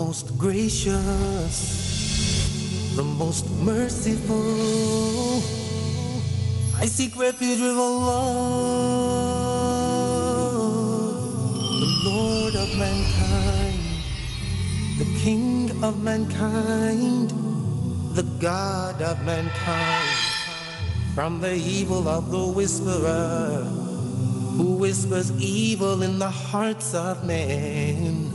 most gracious, the most merciful. I seek refuge with Allah, the Lord of mankind, the King of mankind, the God of mankind, from the evil of the whisperer, who whispers evil in the hearts of men.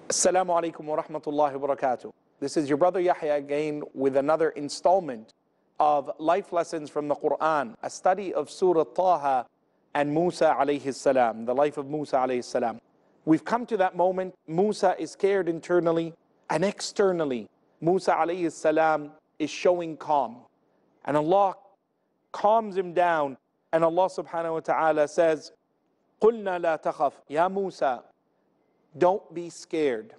Assalamu alaikum wa rahmatullahi wa barakatuh. This is your brother Yahya again with another installment of life lessons from the Qur'an, a study of Surah Taha and Musa alayhi salam, the life of Musa alayhi salam. We've come to that moment. Musa is scared internally and externally. Musa alayhi salam is showing calm, and Allah calms him down, and Allah subhanahu wa ta'ala says, قُلْنَا لَا تَخَفْ Ya Musa, don't be scared.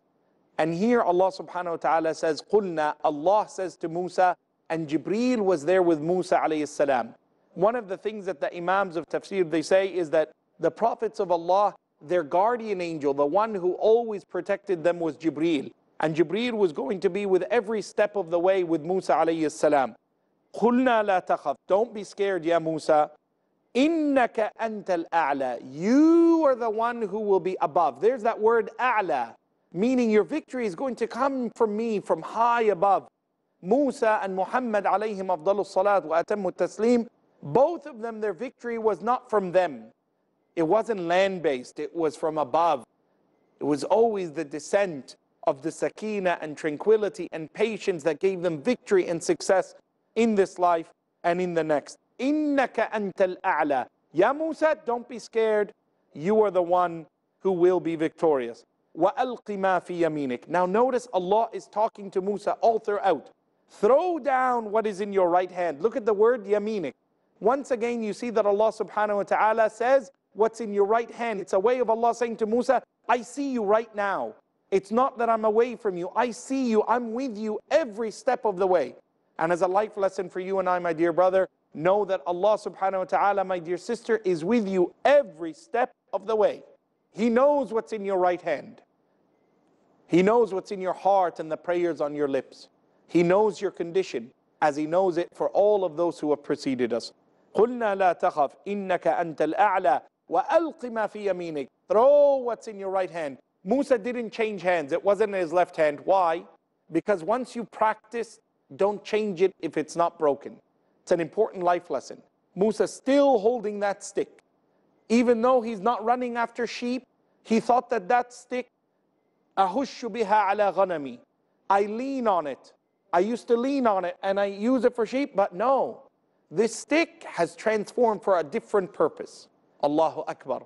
And here Allah subhanahu wa ta'ala says, قُلْنَا, Allah says to Musa, and Jibreel was there with Musa alayhi salam. One of the things that the Imams of Tafsir, they say is that the prophets of Allah, their guardian angel, the one who always protected them, was Jibreel. And Jibreel was going to be with every step of the way with Musa alayhi salam. قُلْنَا لَا تَخَفْ, don't be scared, Ya Musa. إِنَّكَ أَنْتَ الْأَعْلَى, you are the one who will be above. There's that word a'la, meaning your victory is going to come from me, from high above. Musa and Muhammad alayhim afdalus salat wa atammu taslim, both of them, their victory was not from them. It wasn't land-based, it was from above. It was always the descent of the sakina and tranquility and patience that gave them victory and success in this life and in the next. Innaka antal a'la. Ya Musa, don't be scared. You are the one who will be victorious. Wa alqi ma fi yaminik. Now notice Allah is talking to Musa all throughout. Throw down what is in your right hand. Look at the word yaminik. Once again, you see that Allah subhanahu wa ta'ala says, what's in your right hand. It's a way of Allah saying to Musa, I see you right now. It's not that I'm away from you. I see you. I'm with you every step of the way. And as a life lesson for you and I, my dear brother, know that Allah subhanahu wa ta'ala, my dear sister, is with you every step of the way. He knows what's in your right hand. He knows what's in your heart and the prayers on your lips. He knows your condition as He knows it for all of those who have preceded us. قُلْنَا لَا تَخَفْ إِنَّكَ أَنْتَ الْأَعْلَى وَأَلْقِ مَا فِي يَمِينِكَ. Throw what's in your right hand. Musa didn't change hands. It wasn't in his left hand. Why? Because once you practice, don't change it if it's not broken. It's an important life lesson. Musa still holding that stick. Even though he's not running after sheep, he thought that that stick, أَهُشُّ بِهَا عَلَى غَنَمِي, I lean on it. I used to lean on it and I use it for sheep, but no. This stick has transformed for a different purpose. Allahu Akbar.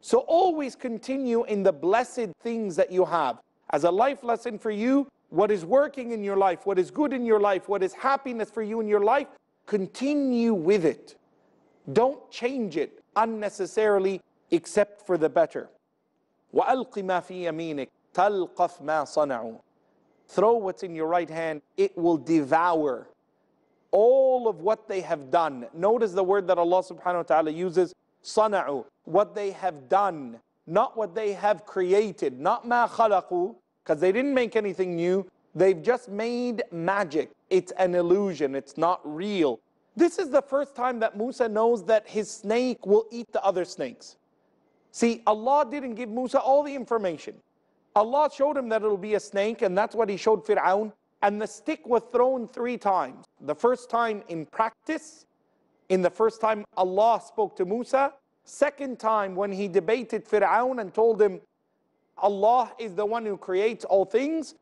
So always continue in the blessed things that you have. As a life lesson for you, what is working in your life, what is good in your life, what is happiness for you in your life, continue with it. Don't change it unnecessarily except for the better. وَأَلْقِ مَا فِي يَمِينِكَ تَلْقَفْ مَا صَنَعُوا. Throw what's in your right hand, it will devour all of what they have done. Notice the word that Allah subhanahu wa ta'ala uses, صَنَعُوا, what they have done, not what they have created, not مَا خَلَقُوا, because they didn't make anything new. They've just made magic. It's an illusion. It's not real. This is the first time that Musa knows that his snake will eat the other snakes. See, Allah didn't give Musa all the information. Allah showed him that it'll be a snake, and that's what He showed Fir'aun. And the stick was thrown 3 times. The first time in practice, in the first time Allah spoke to Musa. Second time when he debated Fir'aun and told him, Allah is the one who creates all things.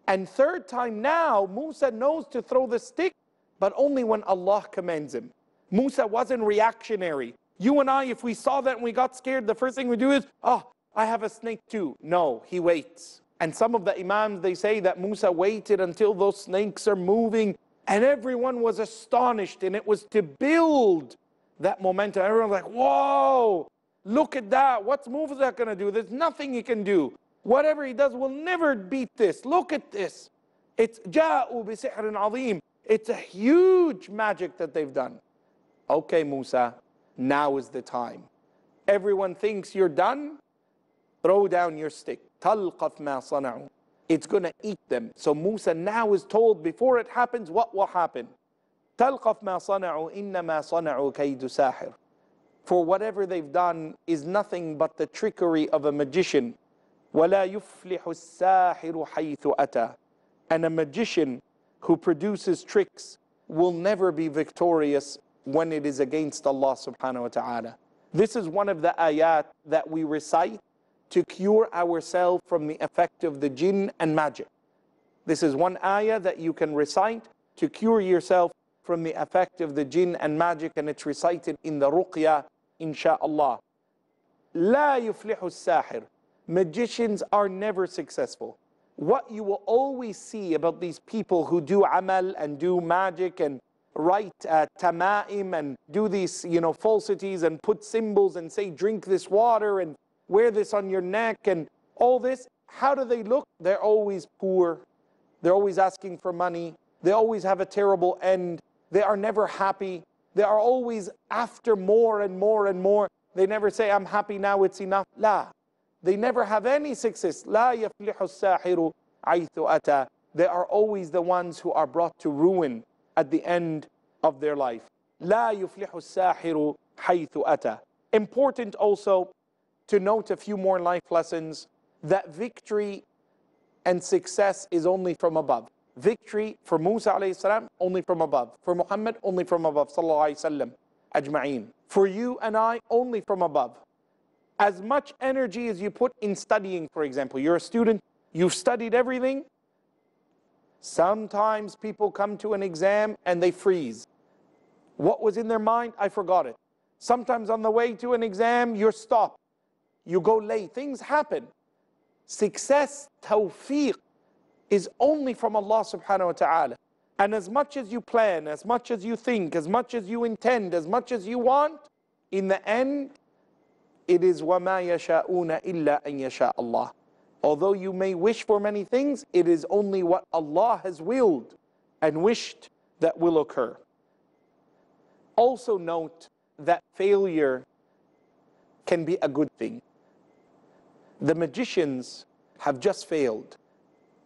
And third time now, Musa knows to throw the stick, but only when Allah commands him. Musa wasn't reactionary. You and I, if we saw that and we got scared, the first thing we do is, oh, I have a snake too. No, he waits. And some of the Imams, they say that Musa waited until those snakes are moving, and everyone was astonished, and it was to build that momentum. Everyone's like, whoa, look at that. What's Musa going to do? There's nothing he can do. Whatever he does will never beat this. Look at this. It's جَاءُوا بِسِحْرٍ عَظِيمٍ. It's a huge magic that they've done. Okay, Musa, now is the time. Everyone thinks you're done. throw down your stick. تَلْقَفْ مَا صَنَعُوا. It's going to eat them. So Musa now is told before it happens what will happen. تَلْقَفْ مَا صَنَعُوا إِنَّمَا صَنَعُوا كَيْدُ سَاحِرٍ. For whatever they've done is nothing but the trickery of a magician. وَلَا يُفْلِحُ السَّاحِرُ حَيْثُ أَتَى. And a magician who produces tricks will never be victorious when it is against Allah subhanahu wa ta'ala. This is one of the ayat that we recite to cure ourselves from the effect of the jinn and magic. This is one ayah that you can recite to cure yourself from the effect of the jinn and magic, and it's recited in the ruqya, insha'Allah. La yuflihu sahir. Magicians are never successful. What you will always see about these people who do amal and do magic and write tama'im and do these falsities and put symbols and say drink this water and wear this on your neck and all this, how do they look? They're always poor. They're always asking for money. They always have a terrible end. They are never happy. They are always after more and more and more. They never say, I'm happy now, it's enough. La. They never have any success. La yaflihu as-sahiru aythu ata. They are always the ones who are brought to ruin at the end of their life. La yuflihu as-sahiru haythu ata. Important also to note a few more life lessons, that victory and success is only from above. Victory for Musa alayhi salam, only from above. For Muhammad, only from above, sallallahu alayhi wasallam, ajma'een. For you and I, only from above. As much energy as you put in studying, for example, you're a student, you've studied everything. Sometimes people come to an exam and they freeze. What was in their mind? I forgot it. Sometimes on the way to an exam, you're stopped. You go late. Things happen. Success, tawfiq, is only from Allah subhanahu wa ta'ala. And as much as you plan, as much as you think, as much as you intend, as much as you want, in the end, it is وَمَا يَشَاءُونَ إِلَّا أَن يَشَاءَ اللَّهُ. Although you may wish for many things, it is only what Allah has willed and wished that will occur. Also note that failure can be a good thing. The magicians have just failed,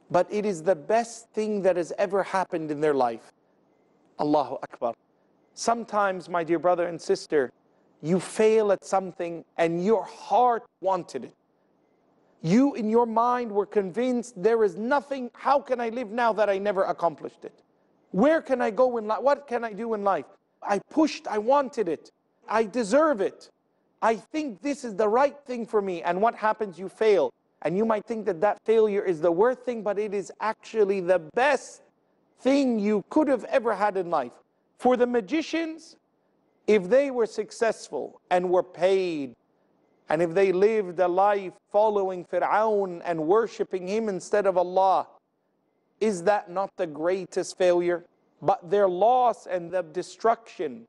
but it is the best thing that has ever happened in their life. Allahu Akbar. Sometimes, my dear brother and sister, you fail at something and your heart wanted it. You in your mind were convinced there is nothing, how can I live now that I never accomplished it? Where can I go in life? What can I do in life? I pushed, I wanted it. I deserve it. I think this is the right thing for me. And what happens? You fail. And you might think that that failure is the worst thing, but it is actually the best thing you could have ever had in life. For the magicians, if they were successful and were paid, and if they lived a life following Fir'aun and worshipping him instead of Allah, is that not the greatest failure? But their loss and the destruction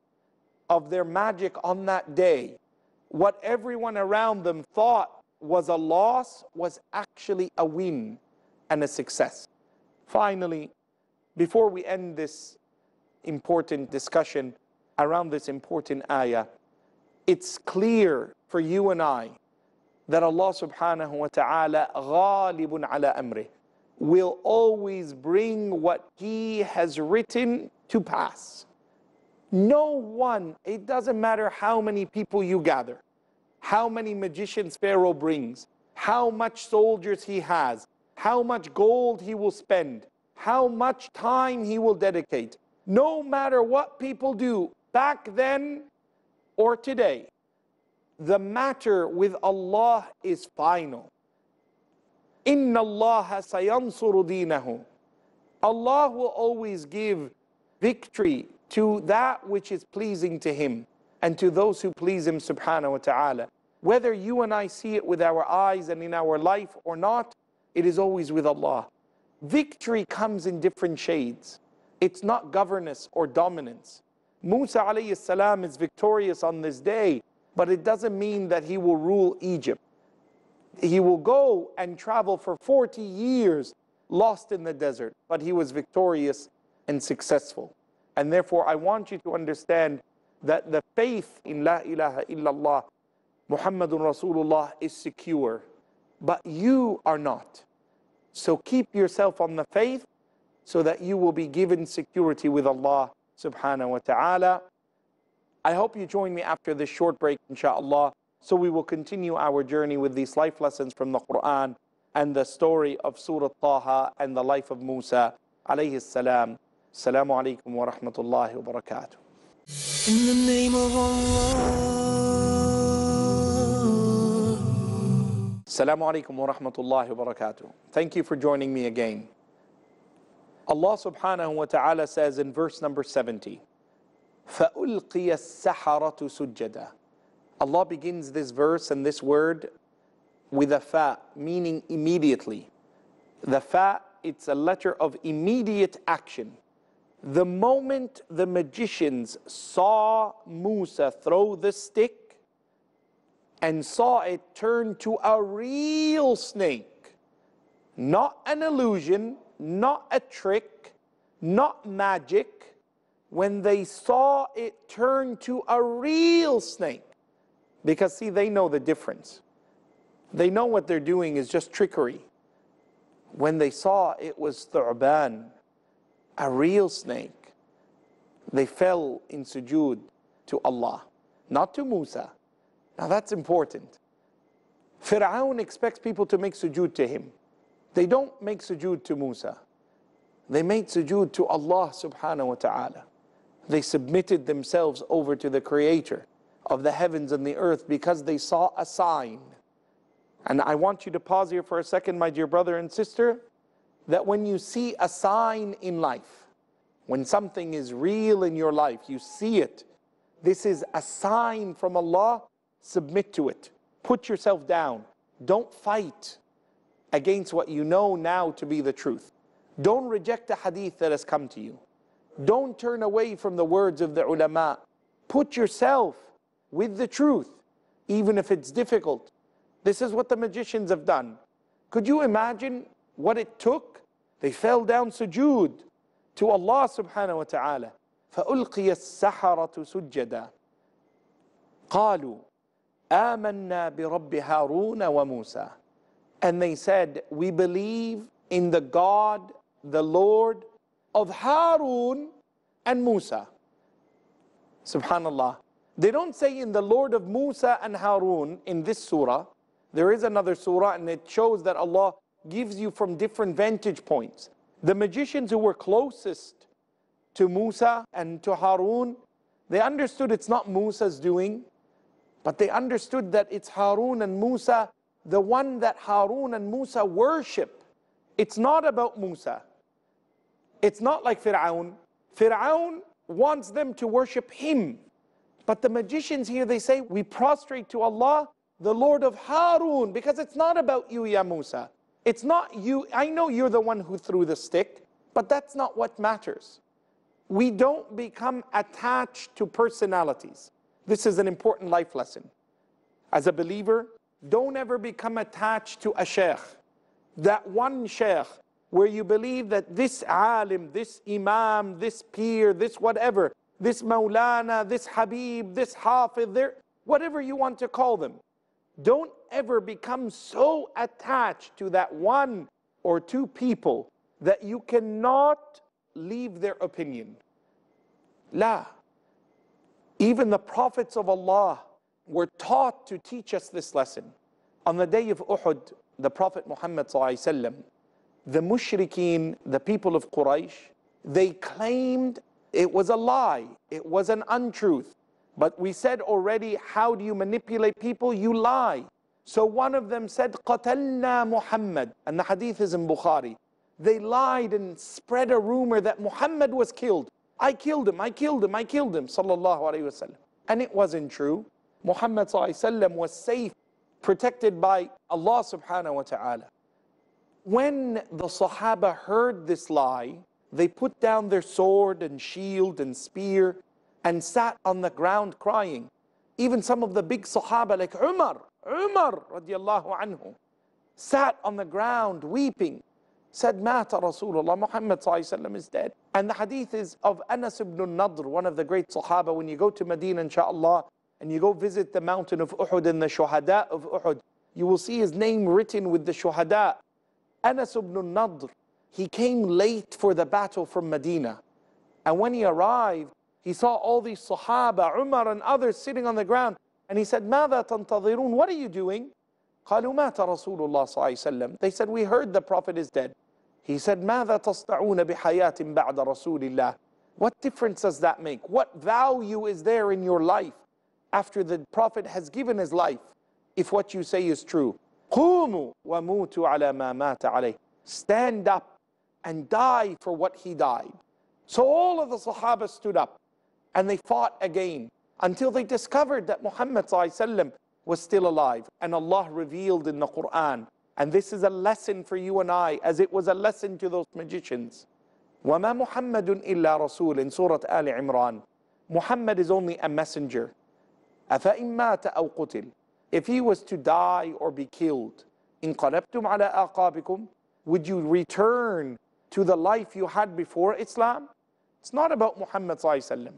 of their magic on that day, what everyone around them thought was a loss was actually a win and a success. Finally, before we end this important discussion around this important ayah, it's clear for you and I that Allah subhanahu wa ta'ala ghalibun ala amrih will always bring what He has written to pass. No one, it doesn't matter how many people you gather, how many magicians Pharaoh brings, how much soldiers he has, how much gold he will spend, how much time he will dedicate. No matter what people do back then or today, the matter with Allah is final. Inna Allah sayansuru deenahu. Allah will always give victory to that which is pleasing to Him and to those who please Him subhanahu wa ta'ala. Whether you and I see it with our eyes and in our life or not, it is always with Allah. Victory comes in different shades. It's not governance or dominance. Musa alayhi salam is victorious on this day, but it doesn't mean that he will rule Egypt. He will go and travel for 40 years lost in the desert, but he was victorious and successful. And therefore I want you to understand that the faith in La ilaha illallah Muhammadun Rasulullah is secure. but you are not. So keep yourself on the faith so that you will be given security with Allah subhanahu wa ta'ala. I hope you join me after this short break, inshallah, so we will continue our journey with these life lessons from the Qur'an and the story of Surah Taha and the life of Musa alayhi salam. Assalamu alaikum wa rahmatullahi wa barakatuh. In the name of Allah. Assalamu alaikum wa rahmatullahi wa barakatuh. Thank you for joining me again. Allah subhanahu wa ta'ala says in verse number 70, فَأُلْقِيَ السَّحَرَةُ سُجَّدًا. Allah begins this verse and this word with a fa, meaning immediately. The fa, it's a letter of immediate action. The moment the magicians saw Musa throw the stick and saw it turn to a real snake, not an illusion, not a trick, not magic, when they saw it turn to a real snake, because see, they know the difference. They know what they're doing is just trickery. When they saw it was Thu'ban, a real snake, they fell in sujood to Allah, not to Musa. Now that's important. Fir'aun expects people to make sujood to him. They don't make sujood to Musa. They made sujood to Allah subhanahu wa ta'ala. They submitted themselves over to the Creator of the heavens and the earth because they saw a sign. And I want you to pause here for a second, my dear brother and sister, that when you see a sign in life, when something is real in your life, you see it, this is a sign from Allah, submit to it. Put yourself down. Don't fight against what you know now to be the truth. Don't reject a hadith that has come to you. Don't turn away from the words of the ulama. Put yourself with the truth, even if it's difficult. This is what the magicians have done. Could you imagine what it took? They fell down sujood to Allah subhanahu wa ta'ala. فَأُلْقِيَ السَّحَرَةُ سُجَّدًا قَالُوا آمَنَّا بِرَبِّ هَارُونَ وَمُوسَى. And they said, we believe in the God, the Lord of Harun and Musa. Subhanallah. They don't say in the Lord of Musa and Harun in this surah. There is another surah and it shows that Allah gives you from different vantage points. The magicians who were closest to Musa and to Harun, they understood it's not Musa's doing, but they understood that it's Harun and Musa, the one that Harun and Musa worship. It's not about Musa. It's not like Fir'aun. Fir'aun wants them to worship him. But the magicians here, they say, we prostrate to Allah, the Lord of Harun, because it's not about you, Ya Musa. It's not you. I know you're the one who threw the stick, but that's not what matters. We don't become attached to personalities. This is an important life lesson. As a believer, don't ever become attached to a sheikh. That one sheikh where you believe that this alim, this imam, this peer, this whatever, this maulana, this habib, this hafid, whatever you want to call them. Don't ever become so attached to that one or two people that you cannot leave their opinion. La. Even the prophets of Allah were taught to teach us this lesson. On the day of Uhud, the Prophet Muhammad ﷺ, the mushrikeen, the people of Quraysh, they claimed it was a lie, it was an untruth. But we said already, how do you manipulate people? You lie. So one of them said, قَتَلْنَا Muhammad, and the hadith is in Bukhari. They lied and spread a rumor that Muhammad was killed. I killed him, I killed him, I killed him, sallallahu alayhi wasallam. And it wasn't true. Muhammad sallallahu alayhi wasallam was safe, protected by Allah subhanahu wa ta'ala. When the Sahaba heard this lie, they put down their sword and shield and spear and sat on the ground crying. Even some of the big Sahaba like Umar radiallahu anhu, sat on the ground weeping, said, Mata Rasulullah, Muhammad sallallahu alayhi wasallam is dead. And the hadith is of Anas ibn al-Nadr, one of the great Sahaba. When you go to Medina, inshallah, and you go visit the mountain of Uhud and the Shuhada of Uhud, you will see his name written with the shuhada. Anas ibn al-Nadr, he came late for the battle from Medina. And when he arrived, he saw all these Sahaba, Umar and others sitting on the ground. And he said, ماذا تنتظرون? What are you doing? قالوا مات رسول الله صلى الله عليه وسلم. They said, we heard the Prophet is dead. He said, ماذا تصنعون بحياة بعد رسول الله? What difference does that make? What value is there in your life after the Prophet has given his life, if what you say is true? قوموا وموتوا على ما مات عليه. Stand up and die for what he died. So all of the Sahaba stood up and they fought again until they discovered that Muhammad ﷺ was still alive. And Allah revealed in the Qur'an, and this is a lesson for you and I, as it was a lesson to those magicians. وَمَا مُحَمَّدٌ إِلَّا رَسُولٌ in Surah Al Imran. Muhammad is only a messenger. أَفَإِن مَّاتَ أَوْ قُتِلْ. If he was to die or be killed, انقلبتم على أعقابكم, would you return to the life you had before Islam? It's not about Muhammad ﷺ.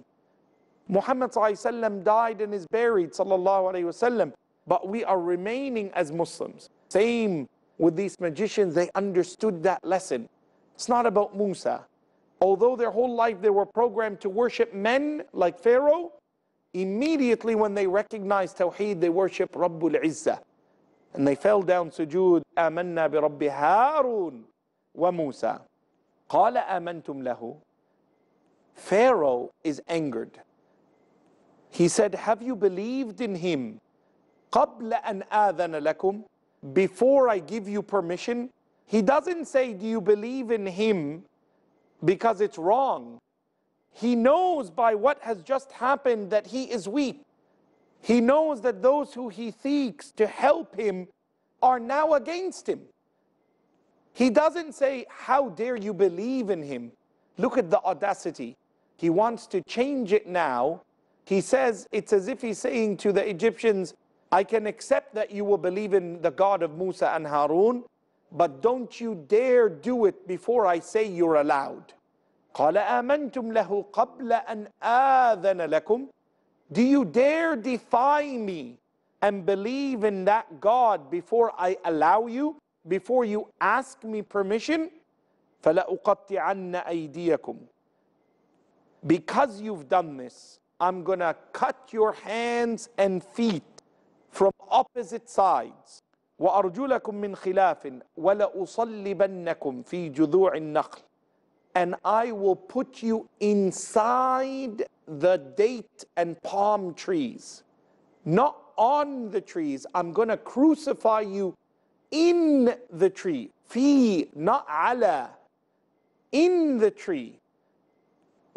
Muhammad ﷺ died and is buried, sallallahu alayhi wasallam, but we are remaining as Muslims. Same with these magicians, they understood that lesson. It's not about Musa. Although their whole life they were programmed to worship men like Pharaoh, immediately when they recognized Tawheed, they worship Rabbul Izzah. And they fell down sujood, آمنا برب هارون وموسى. قال آمنتم له. Pharaoh is angered. He said, have you believed in him قبل أن آذن لكم, before I give you permission? He doesn't say, do you believe in him because it's wrong. He knows by what has just happened that he is weak. He knows that those who he seeks to help him are now against him. He doesn't say, how dare you believe in him? Look at the audacity. He wants to change it now. He says, it's as if he's saying to the Egyptians, I can accept that you will believe in the God of Musa and Harun, but don't you dare do it before I say you're allowed. قَالَ آمَنْتُمْ لَهُ قَبْلَ أَنْ آذَنَ لَكُمْ. Do you dare defy me and believe in that God before I allow you, before you ask me permission? فَلَأُقَطِّعَنَّ أَيْدِيَكُمْ. Because you've done this, I'm going to cut your hands and feet from opposite sides. وَأَرْجُلَكُمْ مِنْ خِلَافٍ وَلَأُصَلِّبَنَّكُمْ فِي جُذُوعِ النَّخْلِ. And I will put you inside the date and palm trees, not on the trees. I'm going to crucify you in the tree. Fi, not ala, in the tree.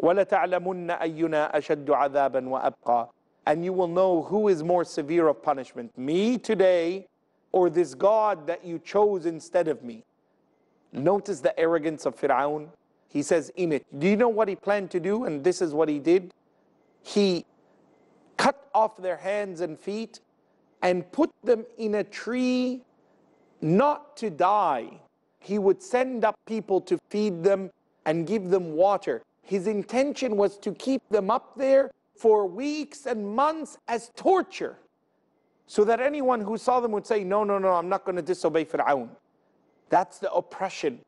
وَلَتَعْلَمُنَّ أَيُّنَا أَشَدُّ عَذَابًا وَأَبْقَى. And you will know who is more severe of punishment, me today or this God that you chose instead of me. Notice the arrogance of Fir'aun. He says in it, do you know what he planned to do? And this is what he did. He cut off their hands and feet and put them in a tree not to die. He would send up people to feed them and give them water. His intention was to keep them up there for weeks and months as torture, so that anyone who saw them would say, no, no, no, I'm not going to disobey Fir'aun. That's the oppression.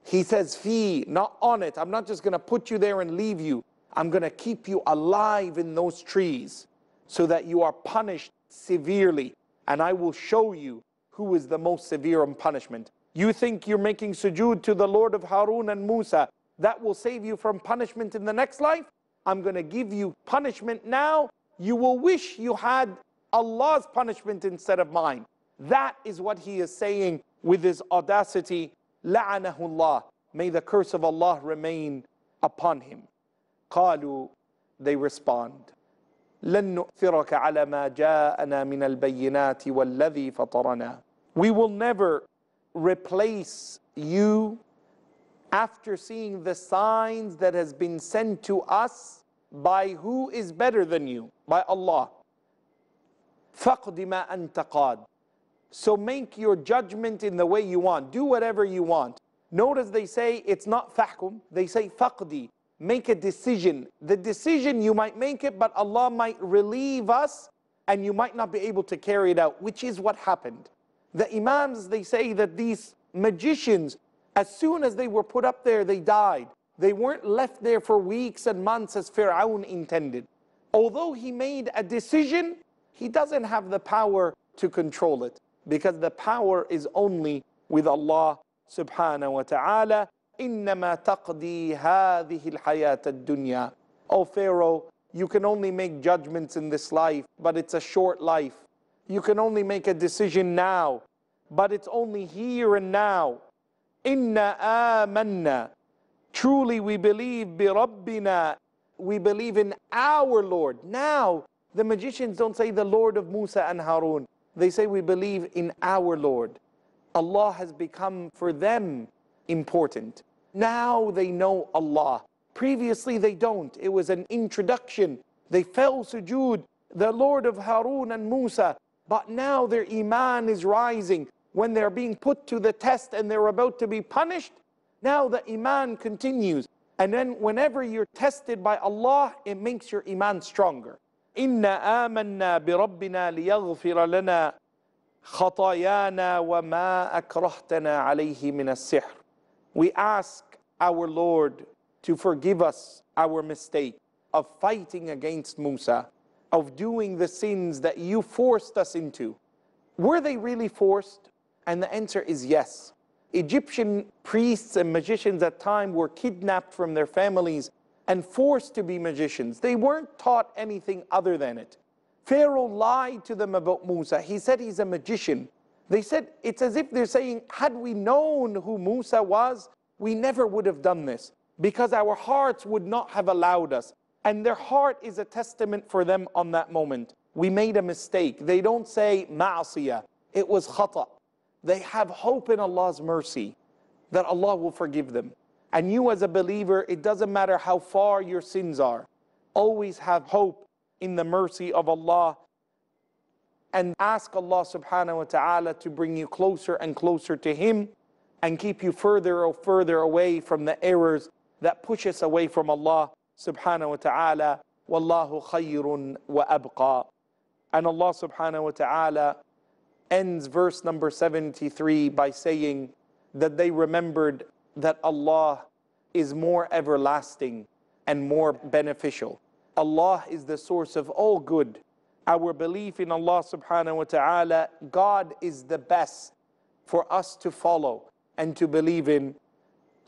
He says, fi, not on it. I'm not just going to put you there and leave you. I'm going to keep you alive in those trees so that you are punished severely. And I will show you who is the most severe in punishment. You think you're making sujood to the Lord of Harun and Musa, that will save you from punishment in the next life? I'm going to give you punishment now. You will wish you had Allah's punishment instead of mine. That is what he is saying with his audacity. لعنه الله. May the curse of Allah remain upon him. قالوا, they respond, لن نؤثرك على ما جاءنا من البينات والذي فطرنا. We will never replace you after seeing the signs that has been sent to us by who is better than you, by Allah. فَقْدِ مَا أَنْتَ قَادٍ. So make your judgment in the way you want. Do whatever you want. Notice they say it's not فَحْكُم, they say فَقْدِ. Make a decision. The decision, you might make it, but Allah might relieve us and you might not be able to carry it out, which is what happened. The Imams, they say that these magicians, as soon as they were put up there, they died. They weren't left there for weeks and months as Fir'aun intended. Although he made a decision, he doesn't have the power to control it, because the power is only with Allah subhanahu wa ta'ala. إِنَّمَا تَقْضِي هَذِهِ الْحَيَاةَ الدُّنْيَا. O Pharaoh, you can only make judgments in this life, but it's a short life. You can only make a decision now, but it's only here and now. Inna amanna. Truly we believe بِرَبِّنَا. We believe in our Lord. Now, the magicians don't say the Lord of Musa and Harun. They say we believe in our Lord. Allah has become for them important. Now they know Allah. Previously they don't. It was an introduction. They fell sujood, the Lord of Harun and Musa. But now their iman is rising. When they're being put to the test and they're about to be punished, now the iman continues. And then whenever you're tested by Allah, it makes your iman stronger. Inna amanna bi rabbina liyaghfira lana khatayana wa ma akrahtana alayhi min as-sihr. We ask our Lord to forgive us our mistake of fighting against Musa, of doing the sins that you forced us into. Were they really forced? And the answer is yes. Egyptian priests and magicians at time were kidnapped from their families and forced to be magicians. They weren't taught anything other than it. Pharaoh lied to them about Musa. He said he's a magician. They said, it's as if they're saying, had we known who Musa was, we never would have done this, because our hearts would not have allowed us. And their heart is a testament for them on that moment. We made a mistake. They don't say ma'asiyah. It was khata. They have hope in Allah's mercy that Allah will forgive them. And you as a believer, it doesn't matter how far your sins are. Always have hope in the mercy of Allah, and ask Allah subhanahu wa ta'ala to bring you closer and closer to Him and keep you further and further away from the errors that push us away from Allah subhanahu wa ta'ala. Wallahu khayrun wa abqa. And Allah subhanahu wa ta'ala ends verse number 73 by saying that they remembered that Allah is more everlasting and more beneficial. Allah is the source of all good. Our belief in Allah subhanahu wa ta'ala, God is the best for us to follow and to believe in.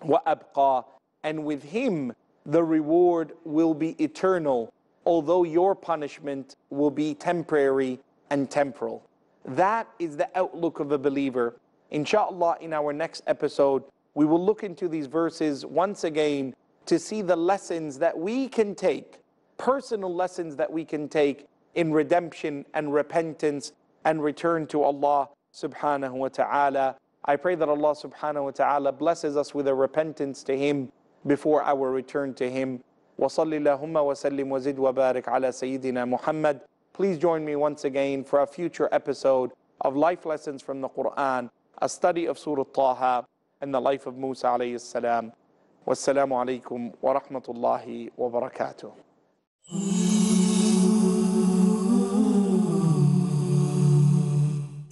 Wa abqa. And with Him, the reward will be eternal, although your punishment will be temporary and temporal. That is the outlook of a believer. Inshallah, in our next episode, we will look into these verses once again to see the lessons that we can take, personal lessons that we can take in redemption and repentance and return to Allah subhanahu wa ta'ala. I pray that Allah subhanahu wa ta'ala blesses us with a repentance to Him before our return to Him. Wa salli Allahumma wa sallim wa zid wa barik ala Sayyidina Muhammad. Please join me once again for a future episode of Life Lessons from the Qur'an, a study of Surah Taha and the life of Musa alayhi salam. Wassalamu alaikum wa rahmatullahi wa barakatuh.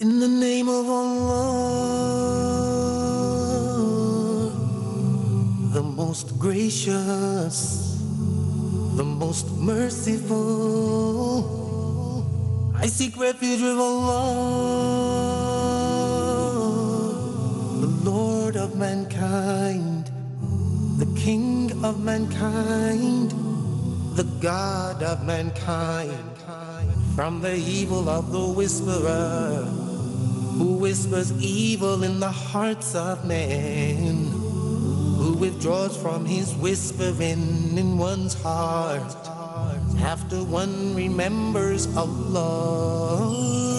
In the name of Allah, the most gracious, the most merciful, I seek refuge with Allah, the Lord of mankind, the King of mankind, the God of mankind, from the evil of the whisperer, who whispers evil in the hearts of men, who withdraws from his whispering in one's heart after one remembers Allah.